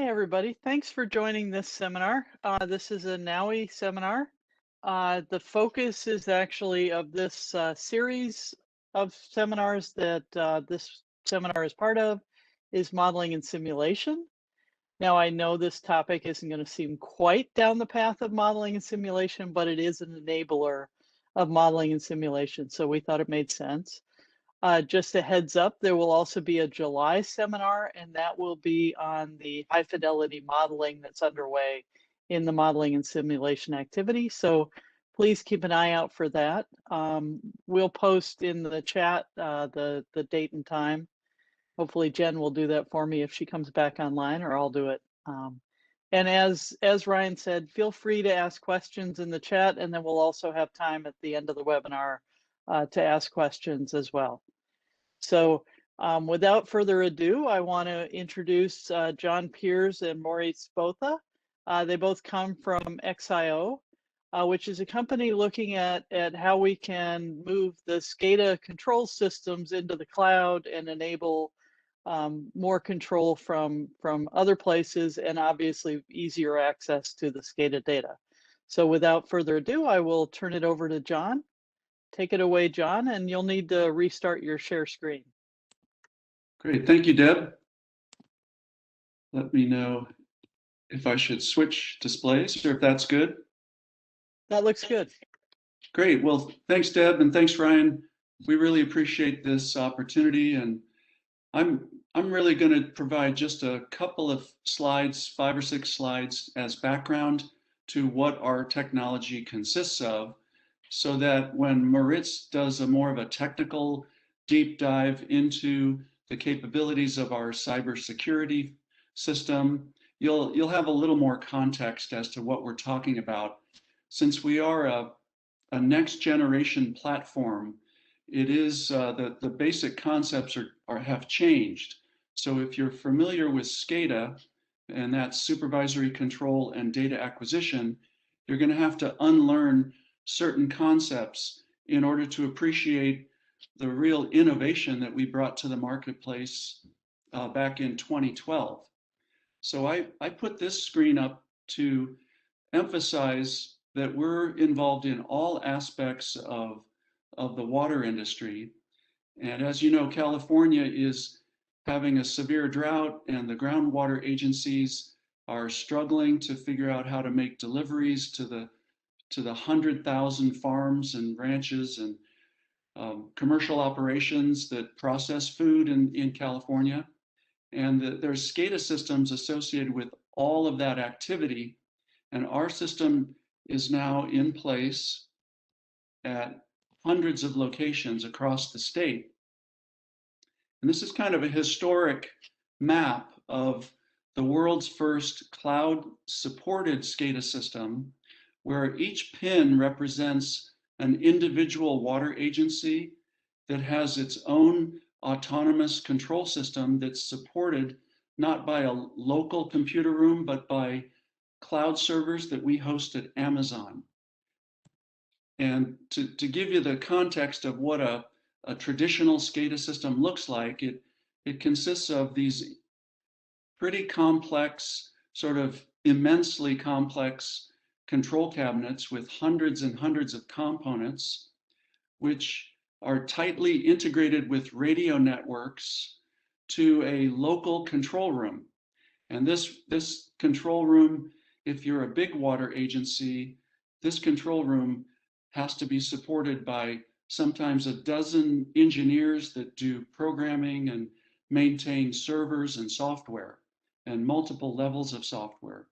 Hi, everybody. Thanks for joining this seminar. This is a NOWI seminar. The focus is actually of this series of seminars that this seminar is part of is modeling and simulation. Now, I know this topic isn't going to seem quite down the path of modeling and simulation, but it is an enabler of modeling and simulation, so we thought it made sense. Just a heads up, there will also be a July seminar, and that will be on the high fidelity modeling that's underway in the modeling and simulation activity. So please keep an eye out for that. We'll post in the chat the date and time. Hopefully Jen will do that for me if she comes back online, or I'll do it. And as Ryan said, feel free to ask questions in the chat, and then we'll also have time at the end of the webinar to ask questions as well. So without further ado, I want to introduce John Piers and Maurice Botha. They both come from XIO, which is a company looking at how we can move the SCADA control systems into the cloud and enable more control from other places, and obviously easier access to the SCADA data. So without further ado, I will turn it over to John. Take it away, John, and you'll need to restart your share screen. Great, thank you, Deb. Let me know if I should switch displays or if that's good. That looks good. Great, well, thanks, Deb, and thanks, Ryan. We really appreciate this opportunity, and I'm really going to provide just a couple of slides, 5 or 6 slides, as background to what our technology consists of, so that when Moritz does a more of a technical deep dive into the capabilities of our cybersecurity system, you'll have a little more context as to what we're talking about. Since we are a next generation platform, it is the basic concepts have changed. So if you're familiar with SCADA, and that's supervisory control and data acquisition, you're going to have to unlearn certain concepts in order to appreciate the real innovation that we brought to the marketplace back in 2012. So I put this screen up to emphasize that we're involved in all aspects of the water industry. And as you know, California is having a severe drought, and the groundwater agencies are struggling to figure out how to make deliveries to the 100,000 farms and ranches and commercial operations that process food in California. And there's SCADA systems associated with all of that activity. And our system is now in place at hundreds of locations across the state. And this is kind of a historic map of the world's first cloud-supported SCADA system, where each pin represents an individual water agency that has its own autonomous control system that's supported not by a local computer room, but by cloud servers that we host at Amazon. And to give you the context of what a traditional SCADA system looks like, it consists of these pretty complex, sort of immensely complex control cabinets with hundreds and hundreds of components, which are tightly integrated with radio networks to a local control room. And this control room, if you're a big water agency, this control room has to be supported by sometimes a dozen engineers that do programming and maintain servers and software and multiple levels of software.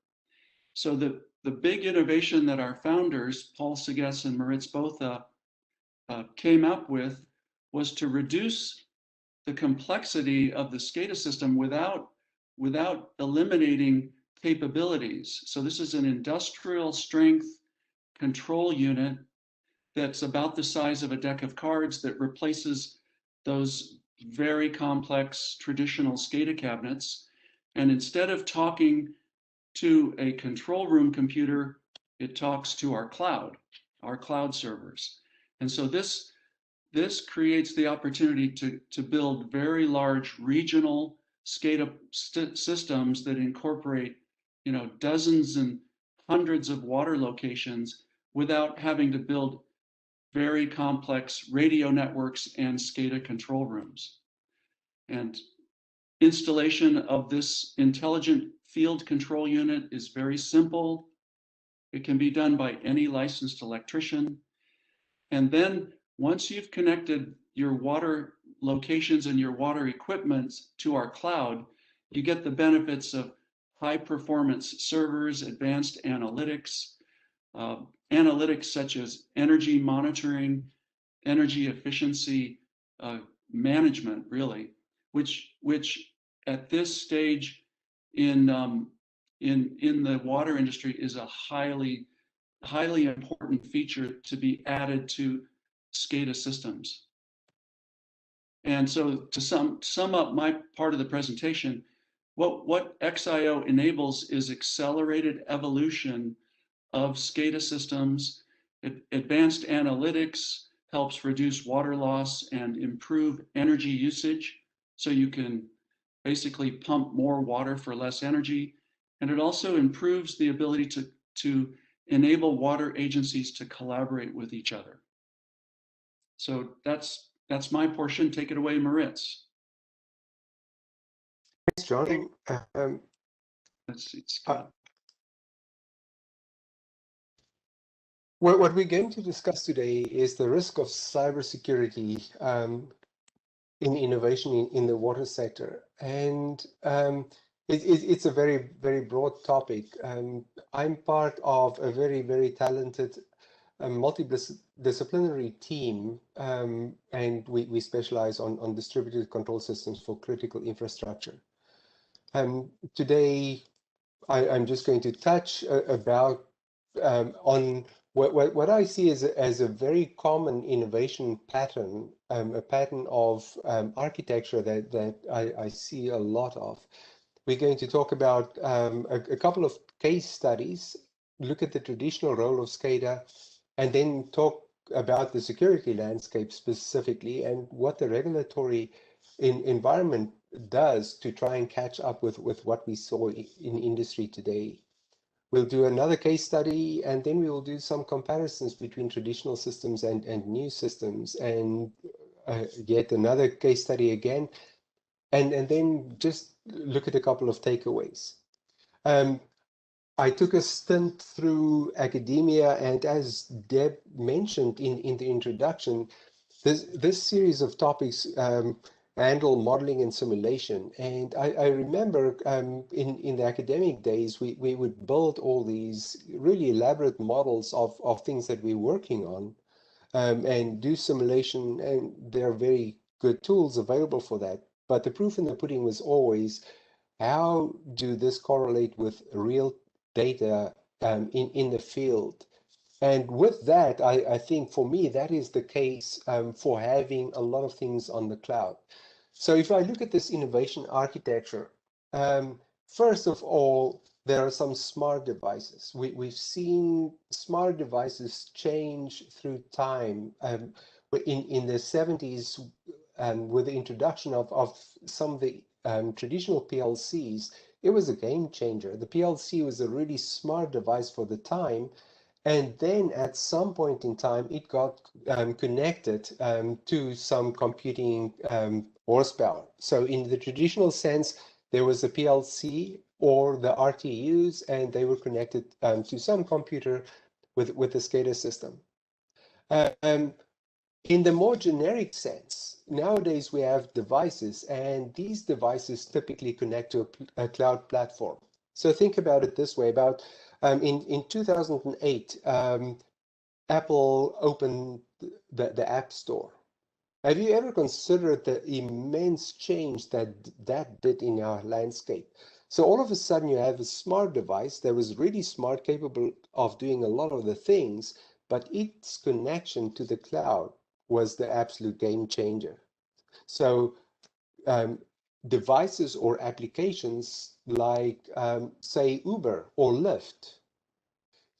So the big innovation that our founders, Paul Segess and Moritz Botha, came up with was to reduce the complexity of the SCADA system without eliminating capabilities. So this is an industrial strength control unit that's about the size of a deck of cards that replaces those very complex traditional SCADA cabinets. And instead of talking to a control room computer, it talks to our cloud servers. And so this creates the opportunity to build very large regional SCADA systems that incorporate, dozens and hundreds of water locations without having to build very complex radio networks and SCADA control rooms. And installation of this intelligent field control unit is very simple. It can be done by any licensed electrician. And then once you've connected your water locations and your water equipment to our cloud, you get the benefits of high performance servers, advanced analytics, analytics such as energy monitoring, energy efficiency management, really, which at this stage in the water industry is a highly important feature to be added to SCADA systems. And so to sum up my part of the presentation, what XIO enables is accelerated evolution of SCADA systems. Advanced analytics helps reduce water loss and improve energy usage, so you can basically pump more water for less energy. And it also improves the ability to enable water agencies to collaborate with each other. So that's my portion. Take it away, Maritz. Thanks, John. Let's see, Scott. What we're going to discuss today is the risk of cybersecurity in innovation in the water sector. And it's a very, very broad topic. I'm part of a very, very talented multidisciplinary team, and we specialize on distributed control systems for critical infrastructure. Today, I'm just going to touch about on what I see as a very common innovation pattern, a pattern of architecture that I see a lot of. We're going to talk about a couple of case studies, look at the traditional role of SCADA, and then talk about the security landscape specifically and what the regulatory environment does to try and catch up with what we saw in industry today. We'll do another case study, and then we will do some comparisons between traditional systems and new systems, and yet another case study again, and then just look at a couple of takeaways. I took a stint through academia, and as Deb mentioned in the introduction, this series of topics handle modeling and simulation. And I remember in the academic days, we would build all these really elaborate models of things that we're working on and do simulation, and there are very good tools available for that. But the proof in the pudding was always, how do this correlate with real data in the field? And with that, I think for me, that is the case for having a lot of things on the cloud. So if I look at this innovation architecture, first of all, there are some smart devices. We've seen smart devices change through time. In the 70s, with the introduction of some of the traditional PLCs, it was a game changer. The PLC was a really smart device for the time. And then at some point in time, it got connected to some computing horsepower. So in the traditional sense, there was a PLC or the RTUs, and they were connected to some computer with the SCADA system. In the more generic sense, nowadays we have devices, and these devices typically connect to a cloud platform. So think about it this way. In 2008, Apple opened the App Store. Have you ever considered the immense change that did in our landscape? So all of a sudden you have a smart device that was really smart, capable of doing a lot of the things, but its connection to the cloud was the absolute game changer. So devices or applications like, say, Uber or Lyft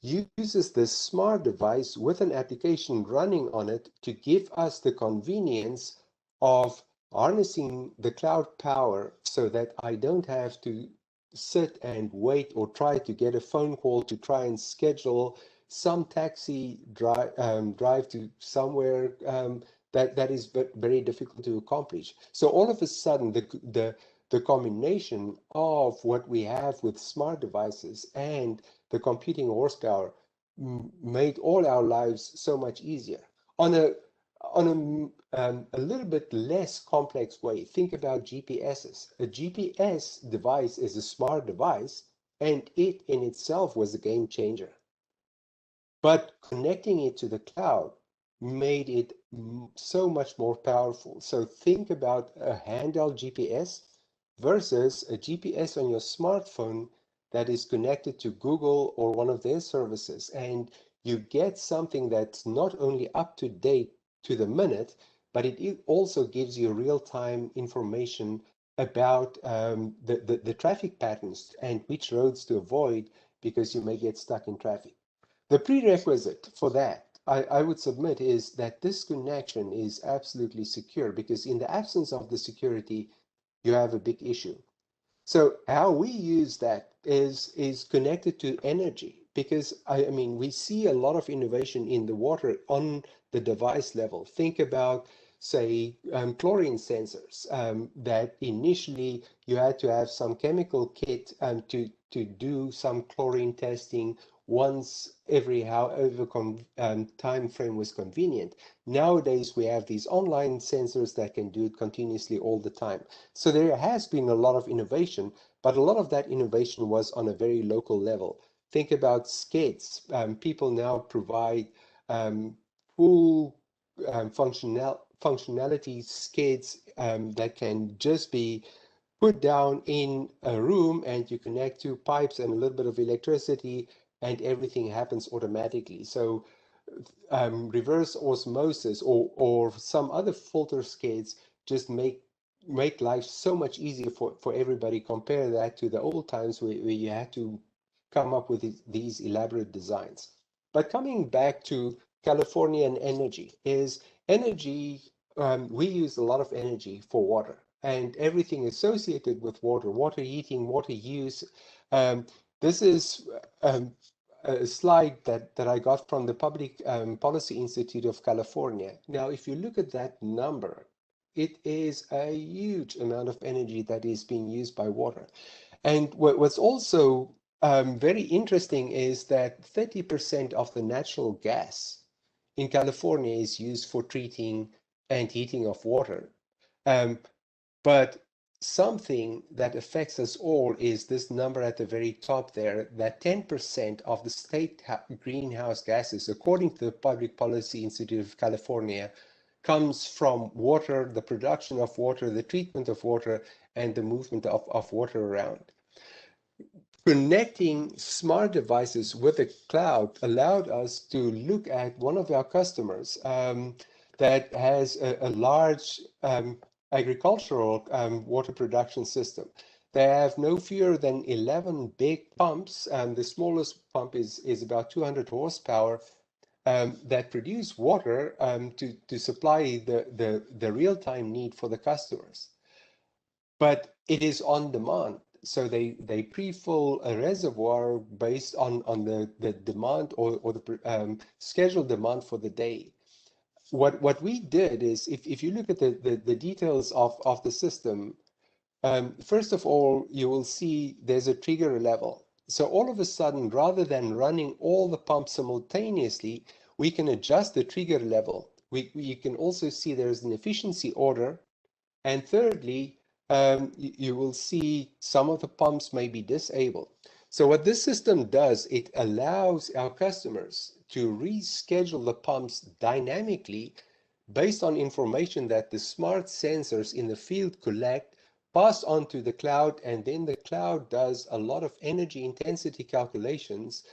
uses this smart device with an application running on it to give us the convenience of harnessing the cloud power so that I don't have to sit and wait or try to get a phone call to try and schedule some taxi drive to somewhere that is very difficult to accomplish. So all of a sudden, the combination of what we have with smart devices and the computing horsepower made all our lives so much easier. On a little bit less complex way, think about GPSs. A GPS device is a smart device, and it in itself was a game changer. But connecting it to the cloud made it so much more powerful. So think about a handheld GPS versus a GPS on your smartphone that is connected to Google or one of their services. And you get something that's not only up to date to the minute, but it also gives you real-time information about the traffic patterns and which roads to avoid because you may get stuck in traffic. The prerequisite for that, I would submit, is that this connection is absolutely secure, because in the absence of the security, you have a big issue. So how we use that is connected to energy, because I mean, we see a lot of innovation in the water on the device level. Think about, say, chlorine sensors, that initially you had to have some chemical kit to do some chlorine testing once every however time frame was convenient. Nowadays, we have these online sensors that can do it continuously all the time. So there has been a lot of innovation, but a lot of that innovation was on a very local level. Think about SCADAs. People now provide full functionality SCADAs that can just be put down in a room, and you connect two pipes and a little bit of electricity, and everything happens automatically. So reverse osmosis or some other filter SCADAs just make life so much easier for everybody. Compare that to the old times where you had to come up with these elaborate designs. But coming back to California and energy, is energy, we use a lot of energy for water and everything associated with water, water heating, water use. This is a slide that I got from the Public Policy Institute of California. Now, if you look at that number, it is a huge amount of energy that is being used by water. And what's also very interesting is that 30% of the natural gas in California is used for treating and heating of water. But something that affects us all is this number at the very top there, that 10% of the state greenhouse gases, according to the Public Policy Institute of California, comes from water, the production of water, the treatment of water, and the movement of water around. Connecting smart devices with the cloud allowed us to look at one of our customers that has a large agricultural water production system. They have no fewer than 11 big pumps, and the smallest pump is about 200 horsepower, that produce water to supply the real-time need for the customers. But it is on demand. So they pre-fill a reservoir based on the demand or the scheduled demand for the day. What we did is, if you look at the details of the system, first of all, you will see there's a trigger level. So all of a sudden, rather than running all the pumps simultaneously, we can adjust the trigger level. You can also see there's an efficiency order. And thirdly, you will see some of the pumps may be disabled. So what this system does, it allows our customers to reschedule the pumps dynamically based on information that the smart sensors in the field collect, pass on to the cloud, and then the cloud does a lot of energy intensity calculations.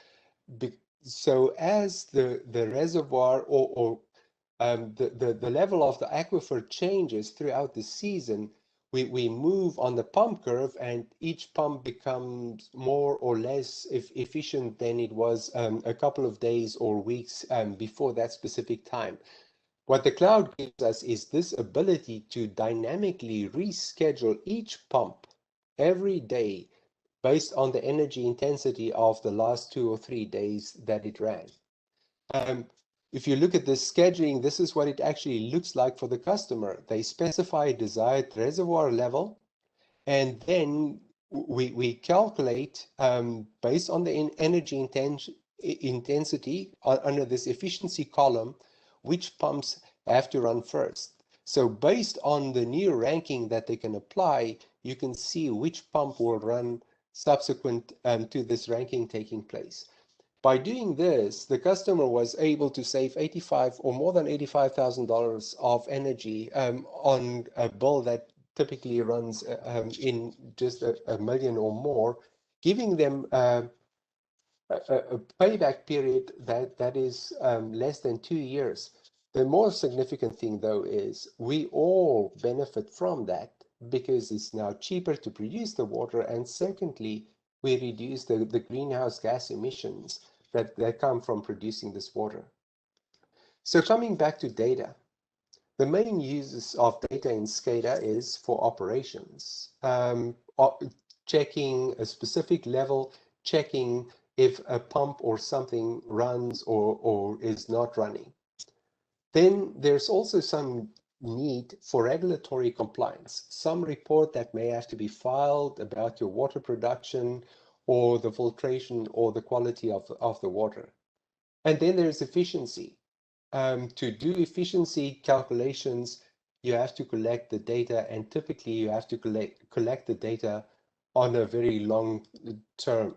So as the reservoir or the level of the aquifer changes throughout the season, we move on the pump curve, and each pump becomes more or less efficient than it was a couple of days or weeks before that specific time. What the cloud gives us is this ability to dynamically reschedule each pump every day based on the energy intensity of the last 2 or 3 days that it ran. If you look at this scheduling, this is what it actually looks like for the customer. They specify a desired reservoir level, and then we calculate based on the energy intensity under this efficiency column, which pumps have to run first. So based on the new ranking that they can apply, you can see which pump will run subsequent to this ranking taking place. By doing this, the customer was able to save 85 or more than $85,000 of energy on a bill that typically runs in just a million or more, giving them a payback period that is less than 2 years. The more significant thing, though, is we all benefit from that because it's now cheaper to produce the water, and secondly, we reduce the greenhouse gas emissions that come from producing this water. So coming back to data, the main uses of data in SCADA is for operations, checking a specific level, checking if a pump or something runs or is not running. Then there's also some need for regulatory compliance, some report that may have to be filed about your water production or the filtration or the quality of the water. And then there's efficiency. To do efficiency calculations, you have to collect the data, and typically you have to collect the data on a very long term.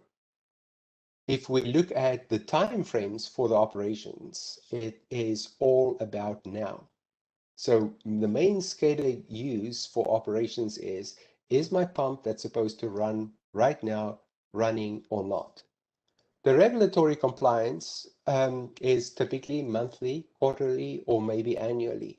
If we look at the time frames for the operations, it is all about now. So the main SCADA use for operations is my pump that's supposed to run right now running or not? The regulatory compliance is typically monthly, quarterly, or maybe annually.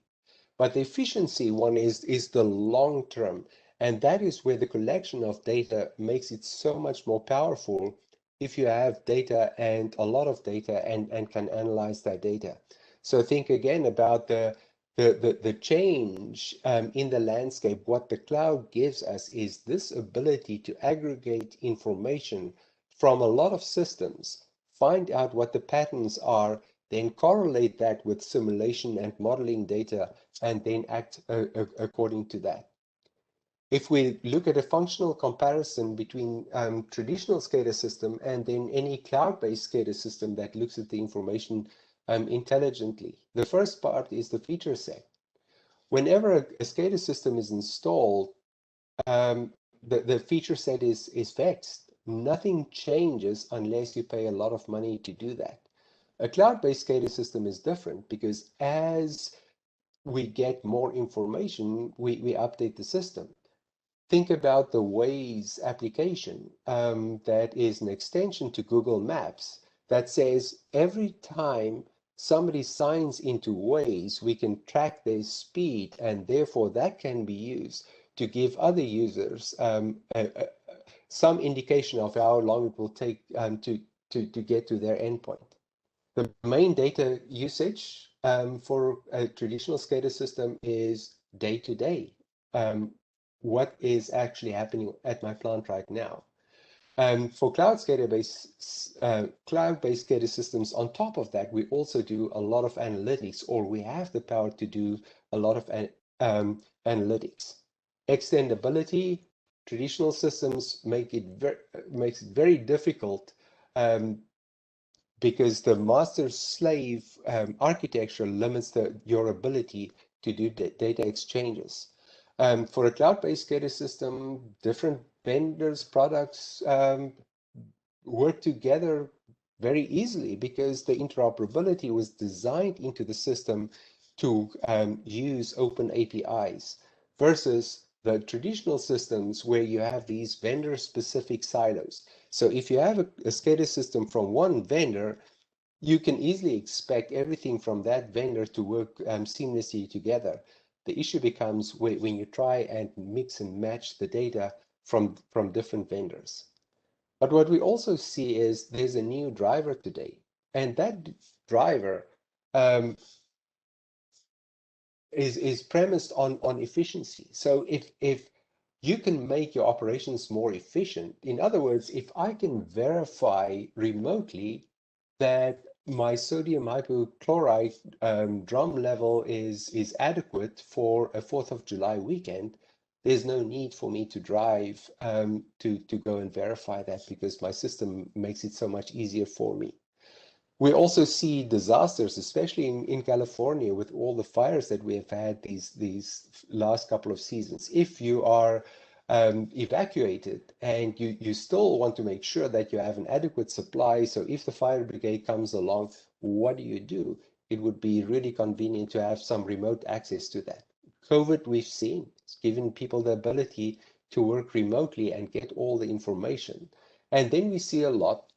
But the efficiency one is the long term, and that is where the collection of data makes it so much more powerful if you have data and a lot of data and can analyze that data. So think again about the change in the landscape. What the cloud gives us is this ability to aggregate information from a lot of systems, find out what the patterns are, then correlate that with simulation and modeling data, and then act according to that. If we look at a functional comparison between traditional SCADA system and then any cloud-based SCADA system that looks at the information intelligently, the first part is the feature set. Whenever a SCADA system is installed, the feature set is fixed. Nothing changes unless you pay a lot of money to do that. A cloud-based SCADA system is different because as we get more information, we update the system. Think about the Waze application that is an extension to Google Maps that says every time somebody signs into Waze, we can track their speed, and therefore that can be used to give other users some indication of how long it will take to get to their endpoint. The main data usage for a traditional SCADA system is day to day. What is actually happening at my plant right now? For cloud-based SCADA systems, on top of that, we also do a lot of analytics, or we have the power to do a lot of analytics. Extendability, traditional systems makes it very difficult because the master-slave architecture limits your ability to do data exchanges. For a cloud-based SCADA system, different vendors, products work together very easily because the interoperability was designed into the system to use open APIs versus the traditional systems where you have these vendor-specific silos. So if you have a SCADA system from one vendor, you can easily expect everything from that vendor to work seamlessly together. The issue becomes when you try and mix and match the data from different vendors. But what we also see is there's a new driver today, and that driver is premised on efficiency. So if you can make your operations more efficient, in other words, if I can verify remotely that my sodium hypochlorite drum level is adequate for a 4th of July weekend, there's no need for me to drive to go and verify that, because my system makes it so much easier for me. We also see disasters, especially in California, with all the fires that we have had these last couple of seasons. If you are evacuated and you still want to make sure that you have an adequate supply, so if the fire brigade comes along, what do? It would be really convenient to have some remote access to that. COVID, we've seen, it's given people the ability to work remotely and get all the information. And then we see a lot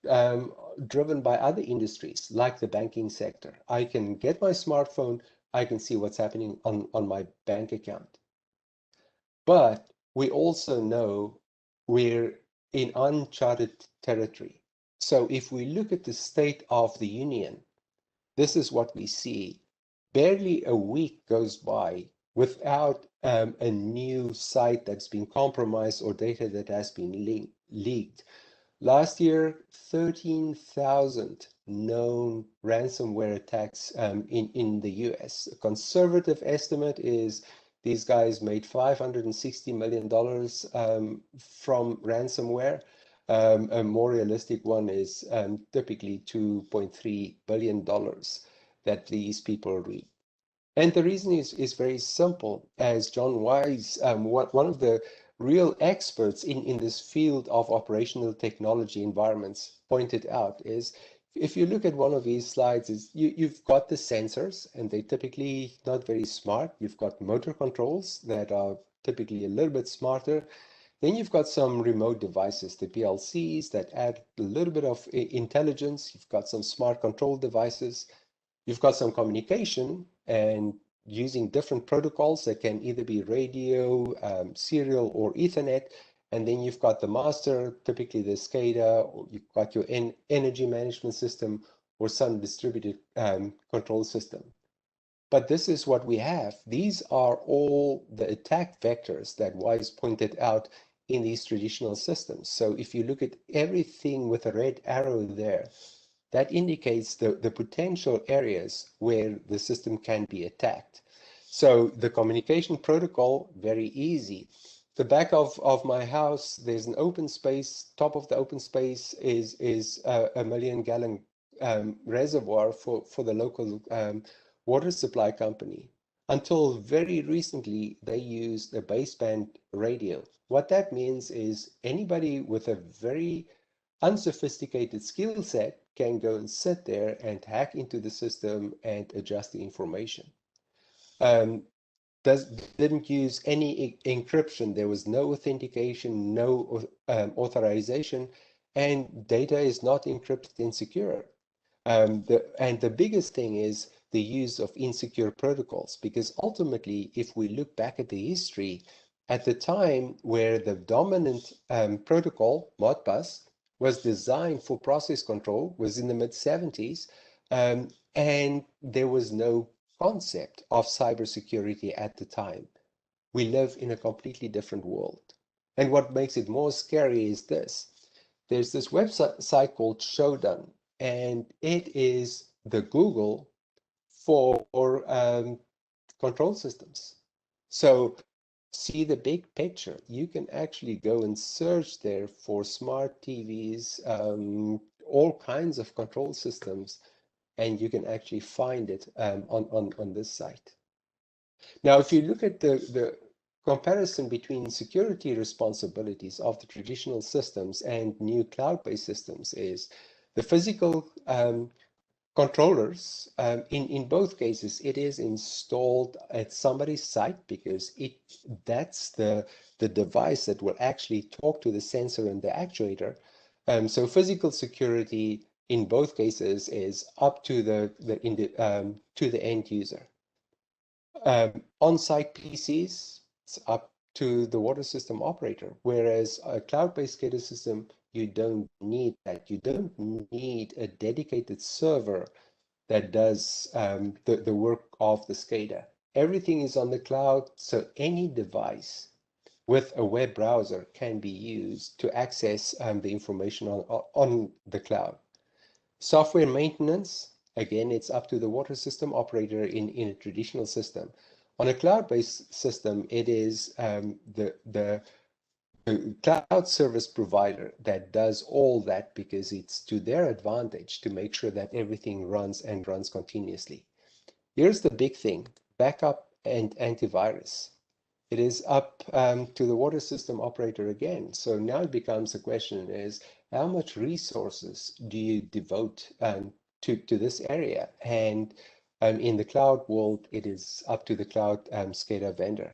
driven by other industries, like the banking sector. I can get my smartphone, I can see what's happening on my bank account. But we also know we're in uncharted territory. So if we look at the State of the Union, this is what we see. Barely a week goes by without a new site that's been compromised or data that has been leaked. Last year, 13,000 known ransomware attacks in the US. A conservative estimate is these guys made $560 million from ransomware. A more realistic one is typically $2.3 billion that these people read. And the reason is very simple. As John Wise, one of the real experts in this field of operational technology environments, pointed out, is if you look at one of these slides, is you've got the sensors, and they're typically not very smart. You've got motor controls that are typically a little bit smarter. Then you've got some remote devices, the PLCs, that add a little bit of intelligence. You've got some smart control devices. You've got some communication, and using different protocols that can either be radio, serial, or Ethernet. And then you've got the master, typically the SCADA, or you've got your energy management system, or some distributed control system. But this is what we have. These are all the attack vectors that Wise pointed out in these traditional systems. So if you look at everything with a red arrow there, that indicates the potential areas where the system can be attacked. So the communication protocol, very easy. The back of my house, there's an open space. Top of the open space is a 1 million gallon reservoir for the local water supply company. Until very recently, they used a baseband radio. What that means is anybody with a very unsophisticated skill set can go and sit there and hack into the system and adjust the information. Didn't use any encryption. There was no authentication, no authorization, and data is not encrypted and secure. And the biggest thing is the use of insecure protocols, because ultimately, if we look back at the history, at the time where the dominant protocol, Modbus, was designed for process control, was in the mid-70s, and there was no concept of cybersecurity at the time. We live in a completely different world. And what makes it more scary is this. There's this website called Shodan, and it is the Google for control systems. So see the big picture. You can actually go and search there for smart TVs, all kinds of control systems, and you can actually find it on this site. Now, if you look at the comparison between security responsibilities of the traditional systems and new cloud-based systems, is the physical controllers, in both cases, it is installed at somebody's site, because that's the device that will actually talk to the sensor and the actuator. So physical security in both cases is up to the end user. On-site PCs, it's up to the water system operator, whereas a cloud-based SCADA system, you don't need that. You don't need a dedicated server that does the work of the SCADA. Everything is on the cloud, so any device with a web browser can be used to access the information on the cloud. Software maintenance, again, it's up to the water system operator in a traditional system. On a cloud-based system, it is the cloud service provider that does all that because it's to their advantage to make sure that everything runs and runs continuously. Here's the big thing, backup and antivirus. It is up to the water system operator again. So now it becomes a question is, how much resources do you devote to this area? And in the cloud world, it is up to the cloud SCADA vendor.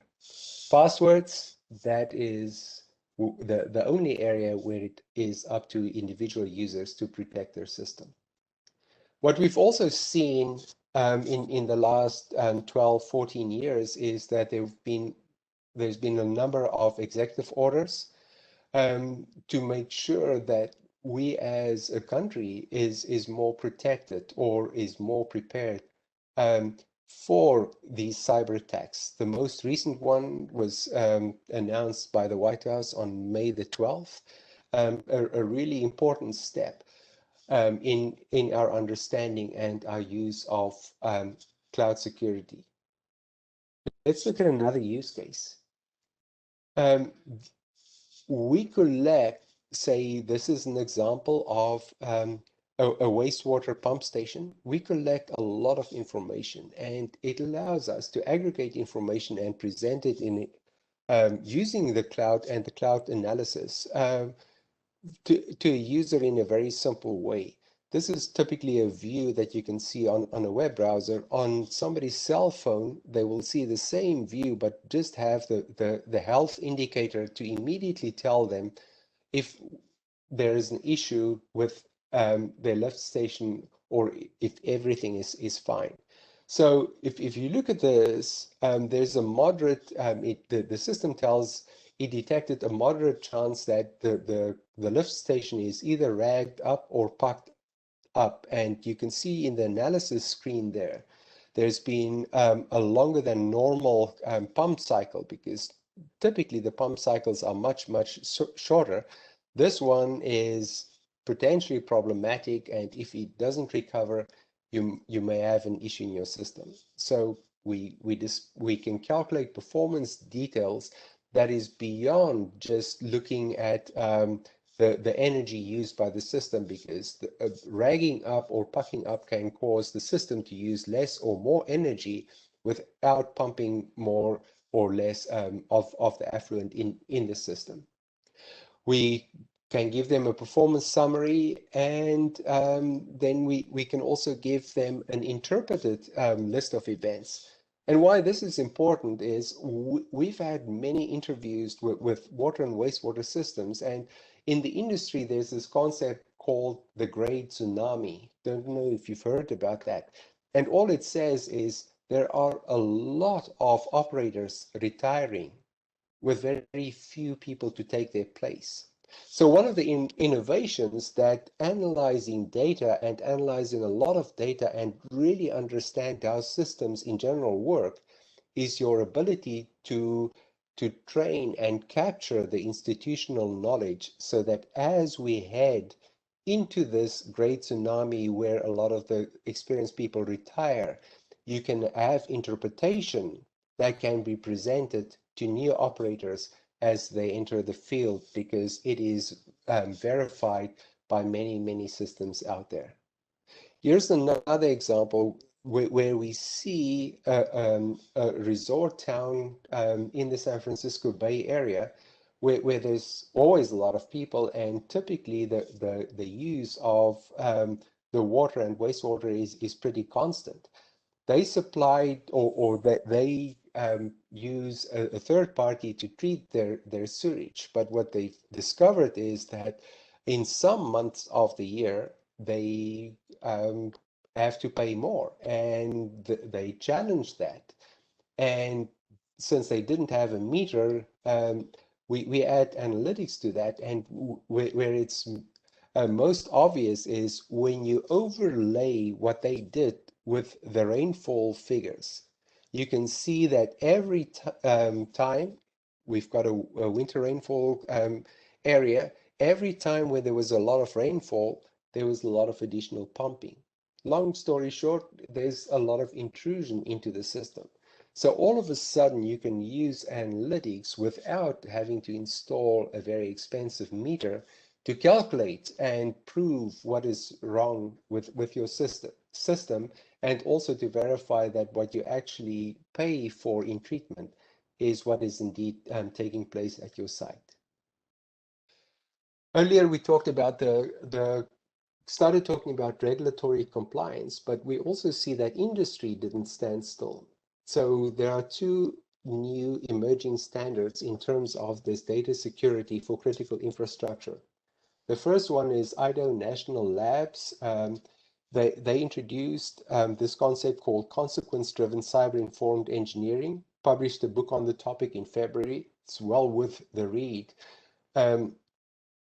Passwords, that is the only area where it is up to individual users to protect their system. What we've also seen in the last 12, 14 years is that there's been a number of executive orders to make sure that we as a country is more protected or is more prepared for these cyber attacks. The most recent one was announced by the White House on May the 12th, a really important step in our understanding and our use of cloud security. Let's look at another use case. We collect, say, this is an example of a wastewater pump station. We collect a lot of information, and it allows us to aggregate information and present it in using the cloud and the cloud analysis to a user in a very simple way. This is typically a view that you can see on a web browser. On somebody's cell phone, they will see the same view, but just have the health indicator to immediately tell them if there is an issue with their lift station or if everything is fine. So if you look at this, there's a moderate, the system tells it detected a moderate chance that the lift station is either ragged up or pucked up. And you can see in the analysis screen there's been a longer than normal pump cycle, because typically the pump cycles are much shorter. This one is potentially problematic, and if it doesn't recover, you may have an issue in your system. So we can calculate performance details that is beyond just looking at the energy used by the system, because ragging up or pucking up can cause the system to use less or more energy without pumping more or less of the effluent in the system. We can give them a performance summary, and then we can also give them an interpreted list of events. And why this is important is we've had many interviews with water and wastewater systems, and in the industry, there's this concept called the Great Tsunami. Don't know if you've heard about that. And all it says is there are a lot of operators retiring with very few people to take their place. So one of the innovations that analyzing data and analyzing a lot of data and really understand how systems in general work is your ability to train and capture the institutional knowledge, so that as we head into this great tsunami where a lot of the experienced people retire, you can have interpretation that can be presented to new operators as they enter the field, because it is verified by many systems out there. Here's another example where we see a resort town in the San Francisco Bay Area where there's always a lot of people, and typically the use of the water and wastewater is pretty constant. They supplied or they use a third party to treat their sewage, but what they've discovered is that in some months of the year they have to pay more, and they challenged that. And since they didn't have a meter, we add analytics to that, and where it's most obvious is when you overlay what they did with the rainfall figures. you can see that every time we've got a winter rainfall area, every time where there was a lot of rainfall, there was a lot of additional pumping. Long story short, there's a lot of intrusion into the system. So all of a sudden, you can use analytics without having to install a very expensive meter to calculate and prove what is wrong with your system, and also to verify that what you actually pay for in treatment is what is indeed taking place at your site. Earlier, we talked about started talking about regulatory compliance, but we also see that industry didn't stand still. So there are two new emerging standards in terms of this data security for critical infrastructure. The first one is Idaho National Labs. They introduced this concept called consequence-driven cyber-informed engineering, published a book on the topic in February. It's well worth the read.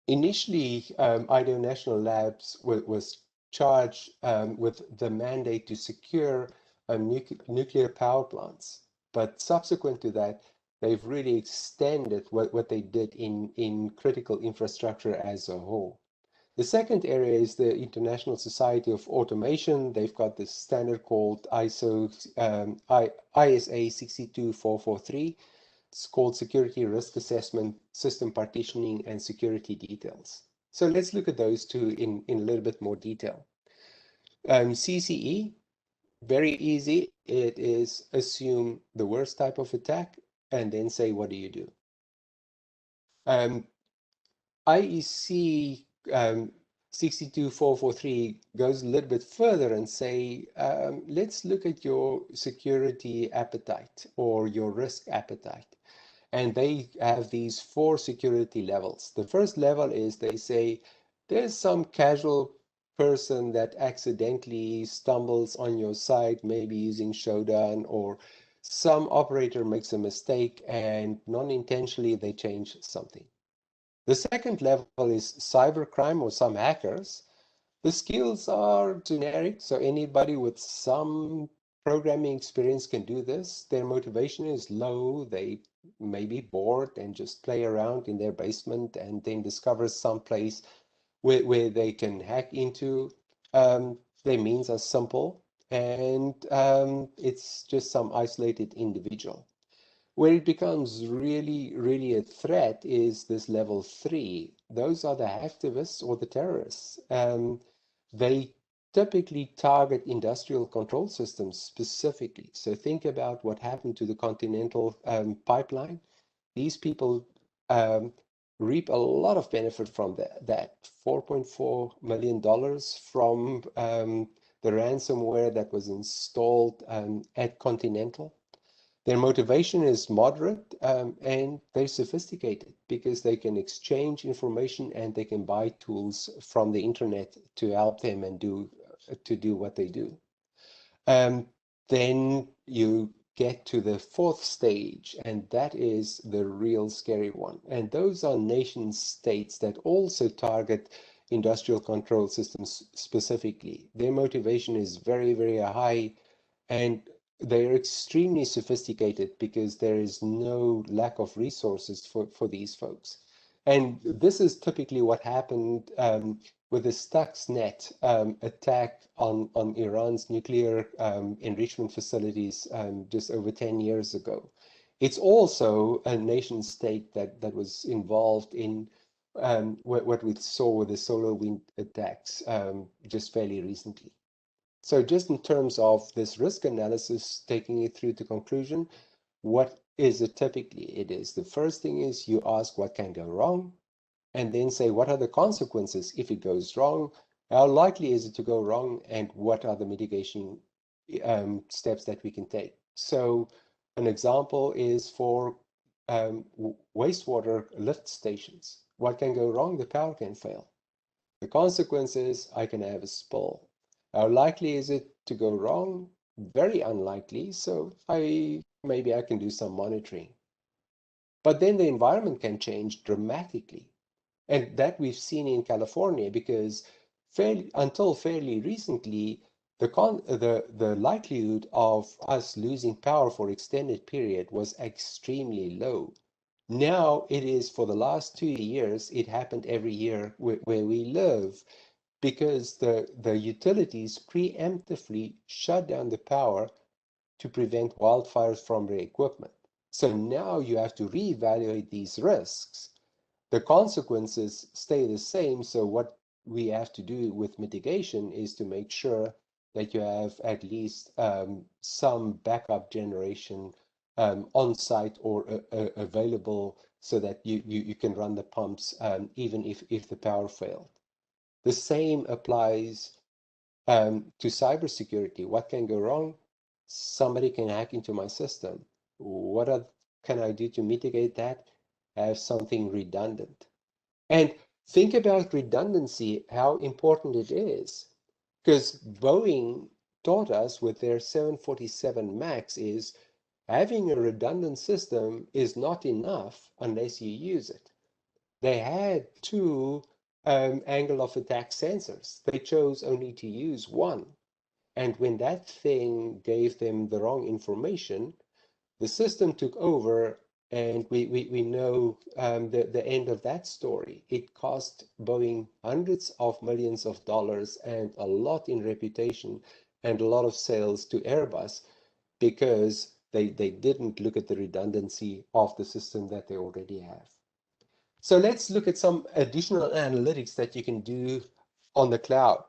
Initially, Idaho National Labs was charged with the mandate to secure nuclear power plants. But subsequent to that, they've really extended what they did in critical infrastructure as a whole. The second area is the International Society of Automation. They've got this standard called ISA 62443. It's called Security Risk Assessment, System Partitioning, and Security Details. So let's look at those two in a little bit more detail. CCE, very easy. It is assume the worst type of attack and then say, what do you do? IEC 62443 goes a little bit further and say, let's look at your security appetite or your risk appetite. And they have these 4 security levels. The first level is they say there's some casual person that accidentally stumbles on your site, maybe using Shodan, or some operator makes a mistake and non-intentionally they change something. The second level is cybercrime or some hackers. The skills are generic, so anybody with some programming experience can do this. Their motivation is low. They may be bored and just play around in their basement and then discover some place where they can hack into. Their means are simple, and it's just some isolated individual. Where it becomes really, really a threat is this level 3. Those are the hacktivists or the terrorists. They typically target industrial control systems specifically. So think about what happened to the Continental Pipeline. These people reap a lot of benefit from that. $4.4 million from the ransomware that was installed at Continental. Their motivation is moderate and they're sophisticated because they can exchange information and they can buy tools from the internet to help them and do what they do. Then you get to the 4th stage, and that is the real scary one. And those are nation states that also target industrial control systems specifically. Their motivation is very, very high, and they're extremely sophisticated because there is no lack of resources for these folks. And this is typically what happened with the Stuxnet attack on Iran's nuclear enrichment facilities just over 10 years ago. It's also a nation state that was involved in what we saw with the SolarWind attacks just fairly recently. So just in terms of this risk analysis, taking it through to conclusion, what is it typically? It is the first thing is you ask what can go wrong, and then say what are the consequences if it goes wrong, how likely is it to go wrong, and what are the mitigation steps that we can take. So an example is for wastewater lift stations. What can go wrong? The power can fail. The consequence is I can have a spill. How likely is it to go wrong? Very unlikely. So maybe I can do some monitoring. But then the environment can change dramatically. And that we've seen in California because until fairly recently, the likelihood of us losing power for extended period was extremely low. Now it is, for the last 2 years, it happened every year where we live, because the utilities preemptively shut down the power to prevent wildfires from their equipment. So now you have to reevaluate these risks. The consequences stay the same. So what we have to do with mitigation is to make sure that you have at least some backup generation on site or available, so that you can run the pumps even if the power failed. The same applies to cybersecurity. What can go wrong? Somebody can hack into my system. Can I do to mitigate that? Have something redundant. And think about redundancy, how important it is. Because Boeing taught us with their 747 MAX is having a redundant system is not enough unless you use it. They had two angle of attack sensors. They chose only to use one. And when that thing gave them the wrong information, the system took over, and we know the end of that story. It cost Boeing hundreds of millions of dollars and a lot in reputation and a lot of sales to Airbus, because they didn't look at the redundancy of the system that they already have. So let's look at some additional analytics that you can do on the cloud.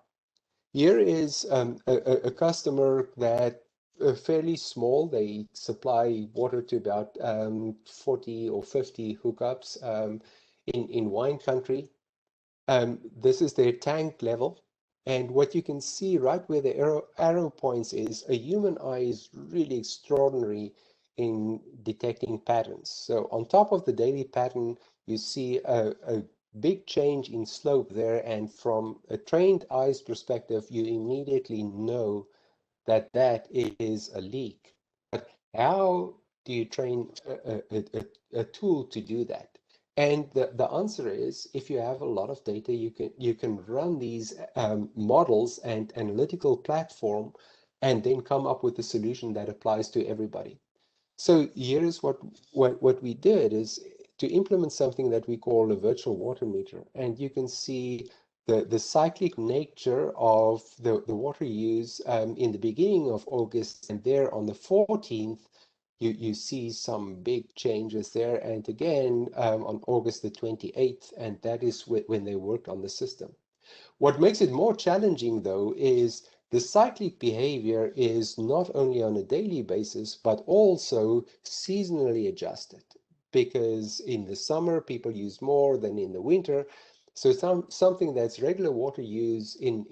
Here is a customer that fairly small. They supply water to about 40 or 50 hookups in wine country. This is their tank level. And what you can see right where the arrow points is a human eye is really extraordinary in detecting patterns. So on top of the daily pattern, you see a big change in slope there. And from a trained eye's perspective, you immediately know that that is a leak. But how do you train a tool to do that? And the answer is, if you have a lot of data, you can run these models and analytical platform, and then come up with a solution that applies to everybody. So here's what we did is to implement something that we call a virtual water meter. And you can see the cyclic nature of the water use in the beginning of August, and there on the 14th, you see some big changes there. And again, on August the 28th, and that is when they worked on the system. What makes it more challenging, though, is the cyclic behavior is not only on a daily basis, but also seasonally adjusted. Because in the summer, people use more than in the winter. So something that's regular water use in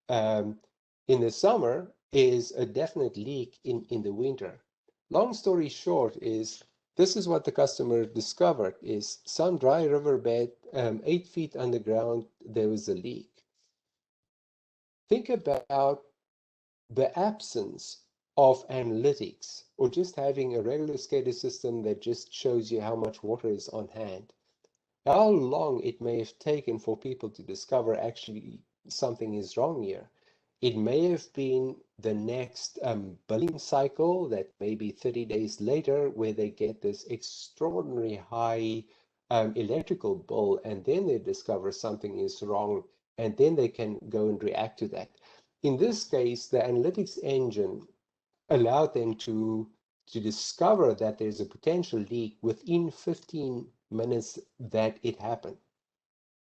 the summer is a definite leak in the winter. Long story short is, this is what the customer discovered is some dry riverbed, 8 feet underground, there was a leak. Think about the absence of analytics, or just having a regular SCADA system that just shows you how much water is on hand. How long it may have taken for people to discover actually something is wrong here. It may have been the next billing cycle, that maybe 30 days later, where they get this extraordinary high electrical bill, and then they discover something is wrong, and then they can go and react to that. In this case, the analytics engine allowed them to discover that there's a potential leak within 15 minutes that it happened.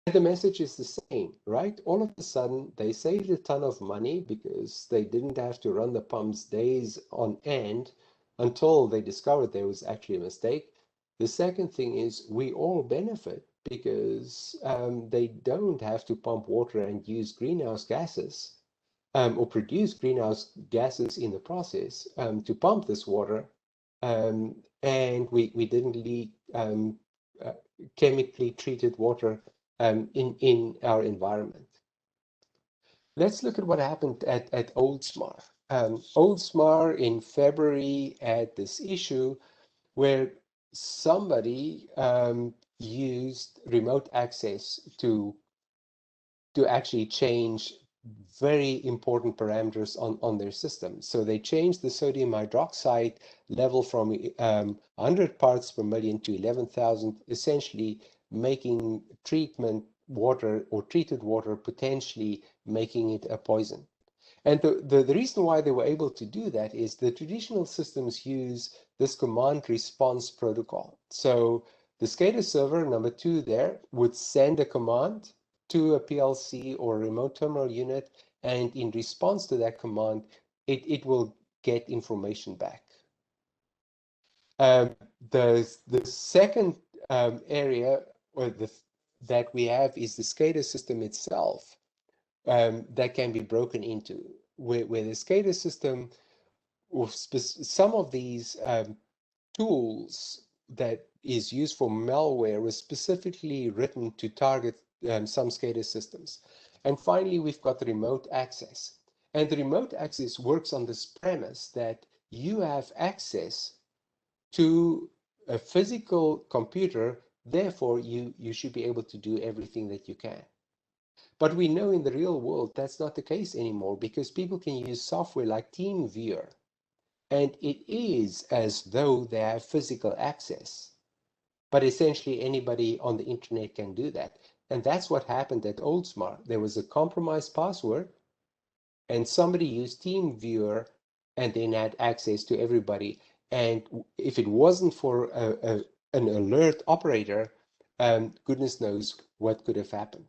And the message is the same, right? All of a sudden, they saved a ton of money because they didn't have to run the pumps days on end until they discovered there was actually a mistake. The second thing is we all benefit because they don't have to pump water and use greenhouse gases or produce greenhouse gases in the process to pump this water. And we didn't leak chemically treated water in our environment. Let's look at what happened at Oldsmar. Oldsmar in February had this issue where somebody used remote access to actually change very important parameters on their system. So they changed the sodium hydroxide level from 100 parts per million to 11,000, essentially making treatment water or treated water potentially making it a poison. And the reason why they were able to do that is the traditional systems use this command response protocol. So the SCADA server, number 2 there, would send a command to a PLC or a remote terminal unit, and in response to that command, it will get information back. The second area that we have is the SCADA system itself. That can be broken into, where the SCADA system, or some of these tools that is used for malware was specifically written to target some SCADA systems. And finally, we've got the remote access. And the remote access works on this premise that you have access to a physical computer, therefore you should be able to do everything that you can. But we know in the real world that's not the case anymore, because people can use software like TeamViewer, and it is as though they have physical access. But essentially anybody on the internet can do that. And that's what happened at Oldsmar. There was a compromised password, and somebody used TeamViewer and then had access to everybody. And if it wasn't for an alert operator, goodness knows what could have happened.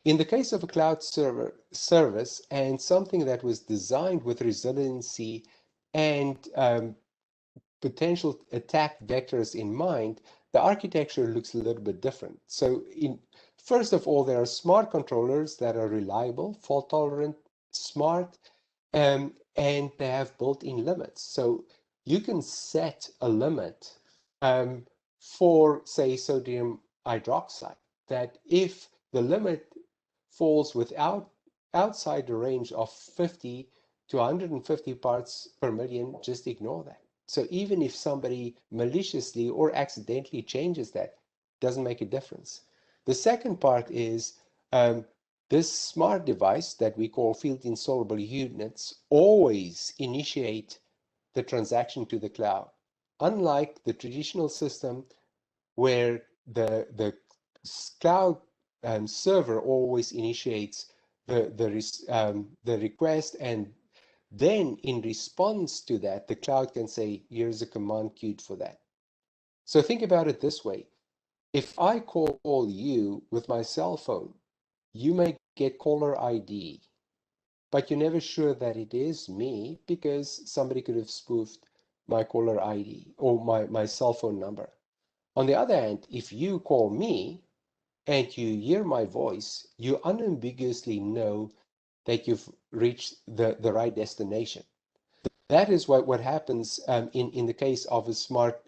In the case of a cloud service and something that was designed with resiliency and potential attack vectors in mind, the architecture looks a little bit different. So first of all, there are smart controllers that are reliable, fault tolerant, smart, and they have built-in limits. So you can set a limit for, say, sodium hydroxide, that if the limit falls outside the range of 50 to 150 parts per million, just ignore that. So even if somebody maliciously or accidentally changes that, doesn't make a difference. The second part is this smart device that we call field installable units always initiate the transaction to the cloud. Unlike the traditional system where the cloud server always initiates the request, and then in response to that, the cloud can say, here's a command queued for that. So think about it this way. If I call you with my cell phone, you may get caller ID, but you're never sure that it is me because somebody could have spoofed my caller ID or my cell phone number. On the other hand, if you call me and you hear my voice, you unambiguously know that you've reached the right destination. That is what happens in the case of a smart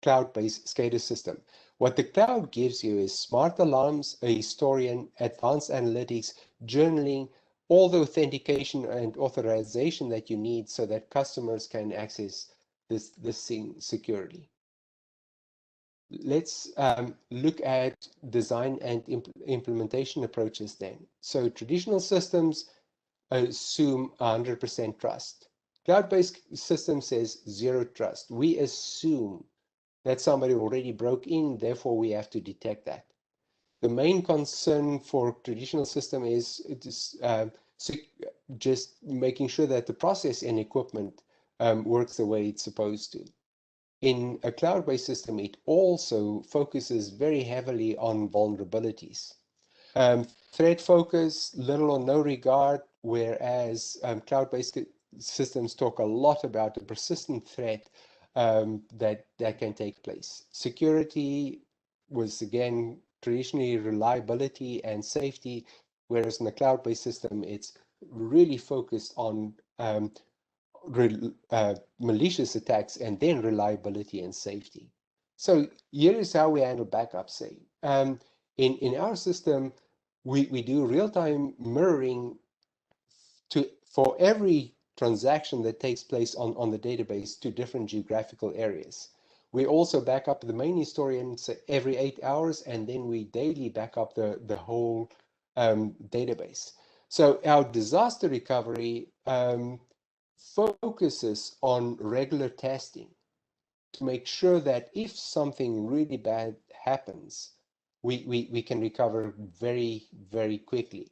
cloud-based SCADA system. What the cloud gives you is smart alarms, a historian, advanced analytics, journaling, all the authentication and authorization that you need so that customers can access this thing securely. Let's look at design and implementation approaches then. So traditional systems assume 100% trust. Cloud-based system says zero trust. We assume that somebody already broke in, therefore we have to detect that. The main concern for traditional system is just making sure that the process and equipment works the way it's supposed to. In a cloud-based system, it also focuses very heavily on vulnerabilities. Threat focus, little or no regard, whereas cloud-based systems talk a lot about the persistent threat that can take place. Security was, again, traditionally reliability and safety, whereas in a cloud-based system, it's really focused on malicious attacks and then reliability and safety. So here is how we handle backup, say. In our system, we do real-time mirroring for every transaction that takes place on the database to different geographical areas. We also back up the main historian every 8 hours, and then we daily back up the whole database. So our disaster recovery focuses on regular testing to make sure that if something really bad happens, we can recover very, very quickly.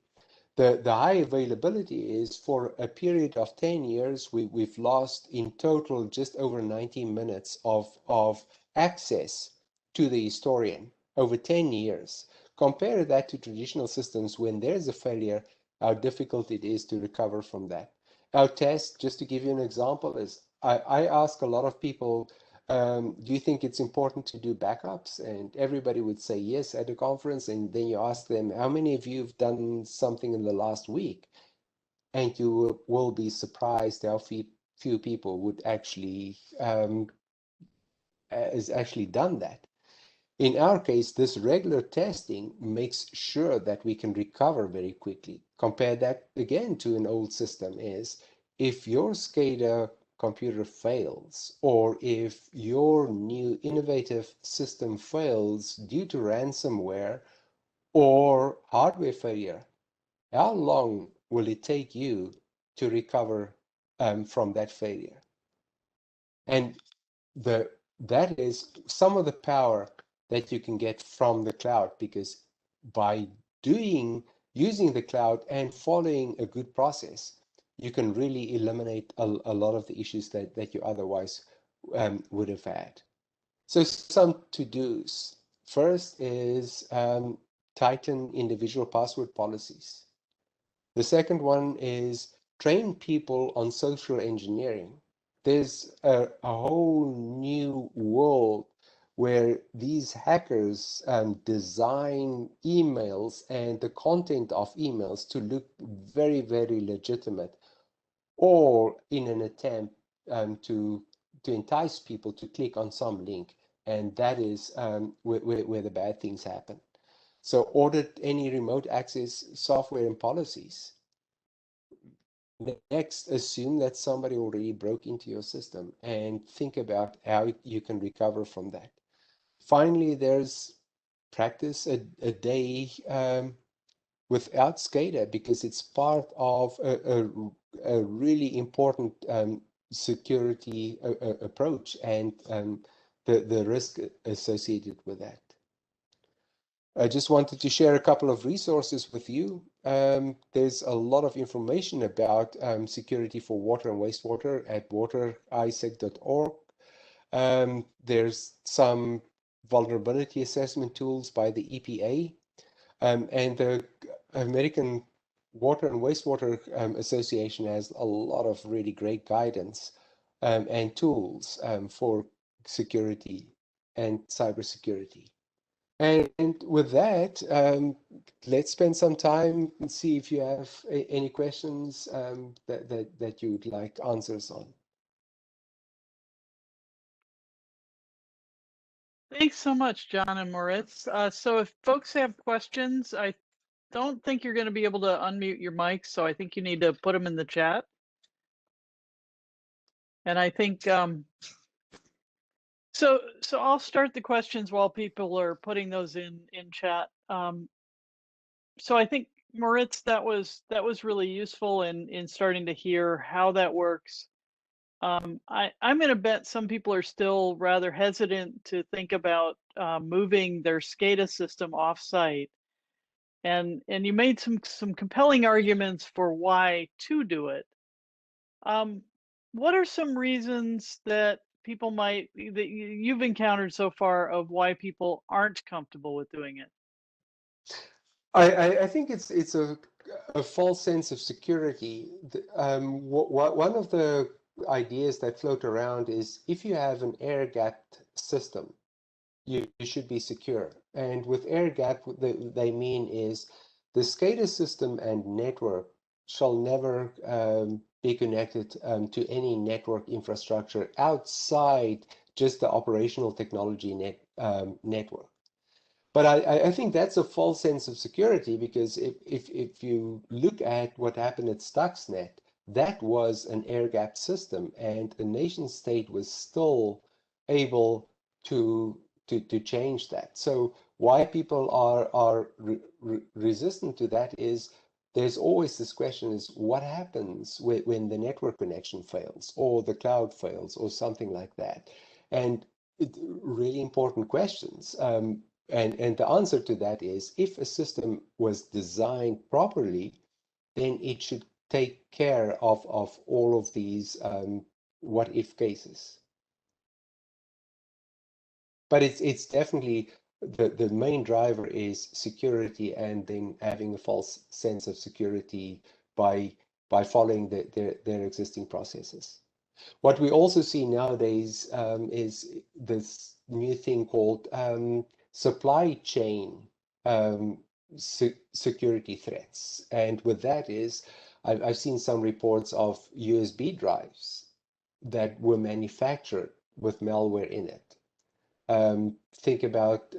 The high availability is for a period of 10 years, we've lost in total just over 90 minutes of access to the historian over 10 years. Compare that to traditional systems. When there's a failure, how difficult it is to recover from that. Our test, just to give you an example, is I ask a lot of people, do you think it's important to do backups? And everybody would say yes at a conference. And then you ask them, how many of you have done something in the last week? And you will be surprised how few people would actually has actually done that. In our case, this regular testing makes sure that we can recover very quickly. Compare that again to an old system is if your SCADA computer fails or if your new innovative system fails due to ransomware or hardware failure, how long will it take you to recover from that failure? And that is some of the power that you can get from the cloud, because by using the cloud and following a good process, you can really eliminate a lot of the issues that you otherwise would have had. So some to-dos. First is tighten individual password policies. The second one is train people on social engineering. There's a whole new world where these hackers design emails and the content of emails to look very, very legitimate, or in an attempt to entice people to click on some link. And that is where the bad things happen. So audit any remote access software and policies. Next, assume that somebody already broke into your system and think about how you can recover from that. Finally, there's practice a day without SCADA, because it's part of a really important security approach and the risk associated with that. I just wanted to share a couple of resources with you. There's a lot of information about security for water and wastewater at waterisec.org. There's some vulnerability assessment tools by the EPA, and the American Water and Wastewater Association has a lot of really great guidance and tools for security and cybersecurity. And with that, let's spend some time and see if you have any questions that you would like answers on. Thanks so much, John and Moritz. So if folks have questions, I don't think you're going to be able to unmute your mic, so I think you need to put them in the chat. And I think so I'll start the questions while people are putting those in chat. So I think, Moritz, that was really useful in starting to hear how that works. I'm going to bet some people are still rather hesitant to think about moving their SCADA system offsite. And you made some compelling arguments for why to do it. What are some reasons that people that you've encountered so far of why people aren't comfortable with doing it? I think it's a false sense of security. One of the ideas that float around is if you have an air-gapped system, you should be secure. And with air-gapped, what they mean is the SCADA system and network shall never be connected to any network infrastructure outside just the operational technology network. But I think that's a false sense of security, because if you look at what happened at Stuxnet, that was an air-gapped system, and a nation state was still able to change that. So why people are resistant to that is there's always this question is what happens when the network connection fails or the cloud fails or something like that? And really important questions. And the answer to that is if a system was designed properly, then it should take care of all of these what if cases. But it's definitely the main driver is security and then having a false sense of security by following their existing processes. What we also see nowadays is this new thing called supply chain security threats. And with that is, I've seen some reports of USB drives that were manufactured with malware in it. Think about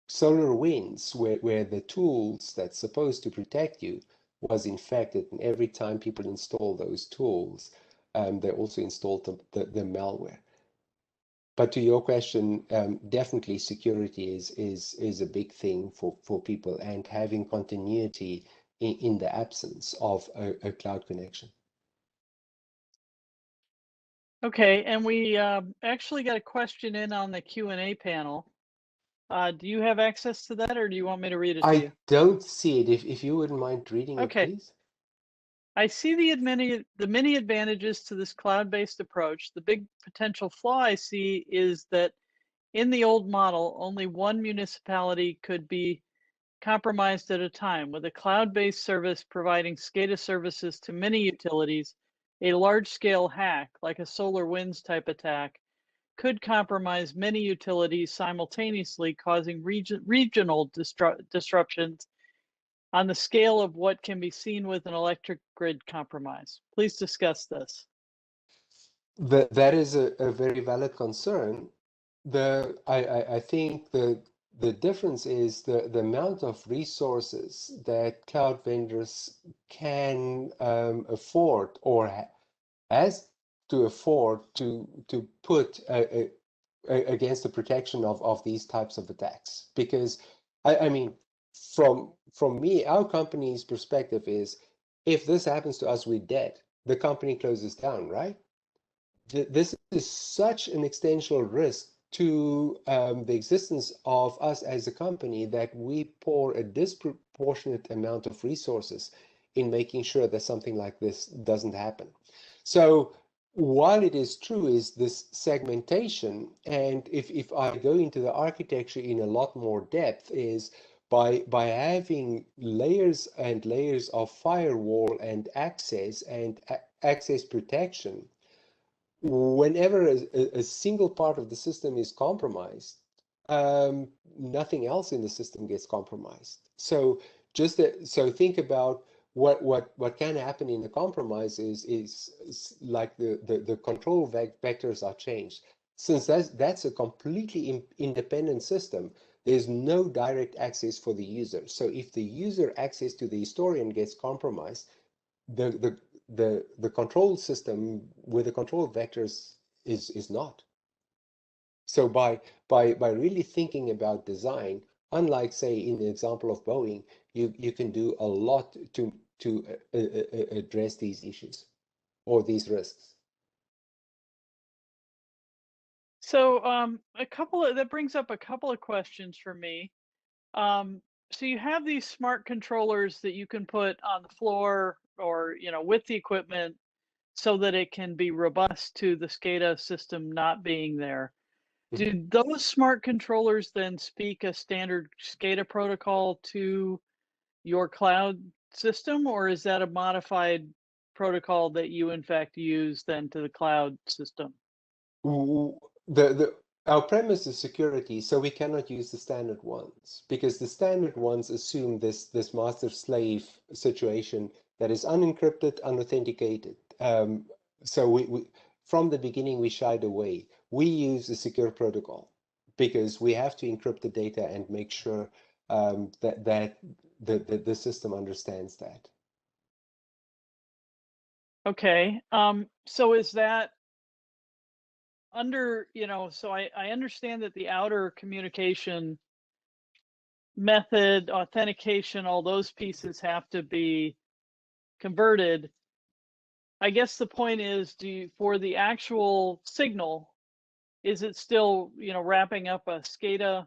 solar winds, where the tools that's supposed to protect you was infected, and every time people install those tools, they also installed the malware. But to your question, definitely security is a big thing for people, and having continuity in the absence of a cloud connection. Okay, and we actually got a question in on the Q&A panel. Do you have access to that, or do you want me to read it to you? I don't see it. If you wouldn't mind reading it, Okay. please. I see the many advantages to this cloud-based approach. The big potential flaw I see is that in the old model, only one municipality could be compromised at a time. With a cloud-based service providing SCADA services to many utilities, a large-scale hack, like a solar winds type attack, could compromise many utilities simultaneously, causing regional disruptions on the scale of what can be seen with an electric grid compromise. Please discuss this. That is a very valid concern. I think the difference is the amount of resources that cloud vendors can afford or has to afford to put against the protection of these types of attacks. Because I mean, from me, our company's perspective is if this happens to us, we're dead. The company closes down, right? This is such an existential risk to the existence of us as a company that we pour a disproportionate amount of resources in making sure that something like this doesn't happen. So while it is true is this segmentation, and if I go into the architecture in a lot more depth, is by having layers and layers of firewall and access protection, whenever a single part of the system is compromised, nothing else in the system gets compromised. So so think about what can happen in a compromise is like the control vectors are changed. Since that's a completely independent system, there's no direct access for the user. So if the user access to the historian gets compromised, the control system with the control vectors is not. So by really thinking about design, unlike say in the example of Boeing, you can do a lot to address these issues or these risks. So that brings up a couple of questions for me. So you have these smart controllers that you can put on the floor or with the equipment so that it can be robust to the SCADA system not being there. Do those smart controllers then speak a standard SCADA protocol to your cloud system, or is that a modified protocol that you in fact use then to the cloud system? Our premise is security, so we cannot use the standard ones because the standard ones assume this master-slave situation that is unencrypted, unauthenticated. So we from the beginning we shied away. We use a secure protocol because we have to encrypt the data and make sure that the system understands that. Okay. So is that under, so I understand that the outer communication method, authentication, all those pieces have to be converted. I guess the point is, for the actual signal, is it still, wrapping up a SCADA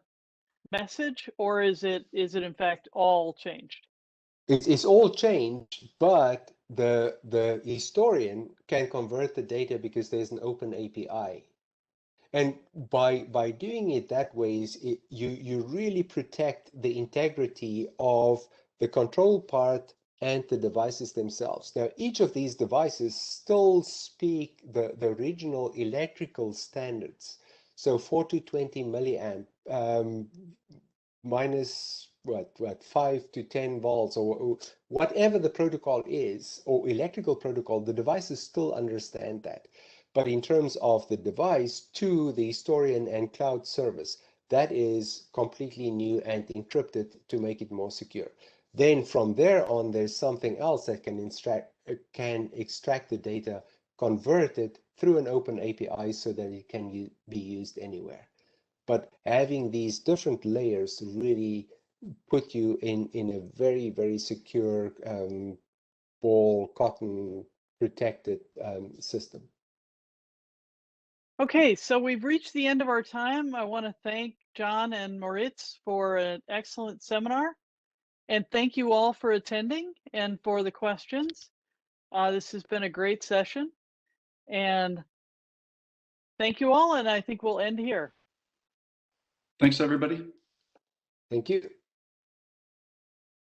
message, or is it in fact all changed? It's all changed, but the historian can convert the data because there's an open API. And by doing it that way, you really protect the integrity of the control part and the devices themselves. Now, each of these devices still speak the original electrical standards. So 4 to 20 milliamp, minus what 5 to 10 volts, or whatever the protocol is, or electrical protocol, the devices still understand that. But in terms of the device to the historian and cloud service, that is completely new and encrypted to make it more secure. Then from there on, there's something else that can extract the data, convert it through an open API so that it can be used anywhere. But having these different layers really put you in a very, very secure ball cotton protected system. Okay, so we've reached the end of our time. I want to thank John and Moritz for an excellent seminar. And thank you all for attending and for the questions. This has been a great session. And thank you all, and I think we'll end here. Thanks, everybody. Thank you.